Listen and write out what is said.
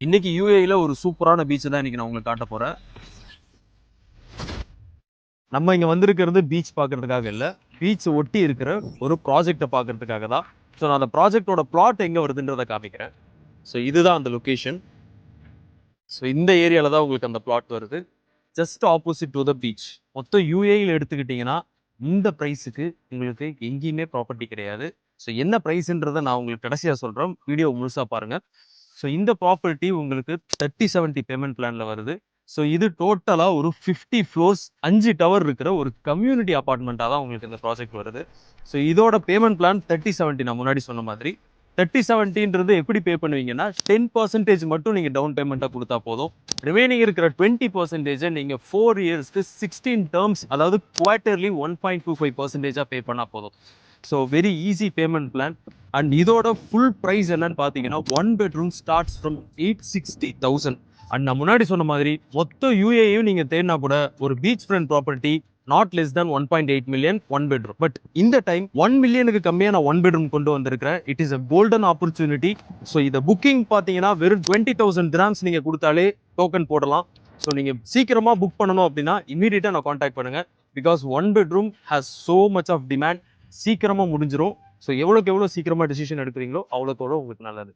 இன்னைக்கு யூஏல ஒரு சூப்பரான பீச் தான் இன்னைக்கு நான் உங்களுக்கு காட்ட போறேன். நம்ம இங்க வந்திருக்கிறது பீச் பார்க்கறதுக்காக இல்ல, பீச் ஒட்டி இருக்கிற ஒரு ப்ராஜெக்டை பார்க்கறதுக்காக தான். ஸோ நான் அந்த ப்ராஜெக்டோட பிளாட் எங்க வருதுன்றதை காமிக்கிறேன். ஸோ இதுதான் அந்த லொகேஷன். ஸோ இந்த ஏரியால தான் உங்களுக்கு அந்த பிளாட் வருது, just opposite to the beach. மொத்தம் யூஏயில் எடுத்துக்கிட்டீங்கன்னா இந்த ப்ரைஸுக்கு உங்களுக்கு எங்கேயுமே ப்ராப்பர்ட்டி கிடையாது. ஸோ என்ன ப்ரைஸ்ன்றதை நான் உங்களுக்கு கடைசியாக சொல்கிறேன், வீடியோ முழுசாக பாருங்க. ஸோ இந்த ப்ராப்பர்ட்டி உங்களுக்கு 30/70 பேமெண்ட் பிளான்ல வருது. ஸோ இது டோட்டலாக ஒரு 50 ஃப்ளோர்ஸ் 5 டவர் இருக்கிற ஒரு கம்யூனிட்டி அப்பார்ட்மெண்ட்டாக தான் உங்களுக்கு இந்த ப்ராஜெக்ட் வருது. ஸோ இதோட பேமெண்ட் பிளான் 30/70. நான் முன்னாடி சொன்ன மாதிரி 30/70ன்றது எப்படி பே பண்ணுவீங்கன்னா 10% மட்டும் நீங்கள் டவுன் பேமெண்ட்டாக கொடுத்தா போதும். ரிமைனிங் இருக்கிற 20% நீங்கள் 4 இயர்ஸ்க்கு 16 டேர்ம்ஸ், அதாவது குவார்ட்டர்லி 1.25% பே பண்ணால் போதும். So very easy payment plan. And இதோட ஃபுல் ப்ரைஸ் என்னன்னு பார்த்தீங்கன்னா 1 பெட்ரூம் ஸ்டார்ட்ஸ் ஃப்ரம் 860,000. அண்ட் நான் முன்னாடி சொன்ன மாதிரி மொத்த யூஏயும் நீங்கள் தேடினா கூட ஒரு beach front property not less than 1.8 million 1 bedroom. But இந்த டைம் 1 மில்லியனுக்கு கம்மியாக நான் 1 பெட்ரூம் கொண்டு வந்திருக்கிறேன். It is a golden opportunity. So இதை புக்கிங் பார்த்தீங்கன்னா வெறும் 20,000 திராம்ஸ் நீங்கள் கொடுத்தாலே டோக்கன் போடலாம். ஸோ நீங்கள் சீக்கிரமாக புக் பண்ணணும் அப்படின்னா இமீடியட்டாக நான் காண்டாக்ட் பண்ணுங்கள். Because 1 bedroom has so much of demand. சீக்கிரமாக முடிஞ்சிடும். ஸோ எவ்வளோக்கு எவ்வளோ சீக்கிரமாக டிசிஷன் எடுக்கிறீங்களோ அவ்வளோக்கு எவ்வளோ உங்களுக்கு நல்லது.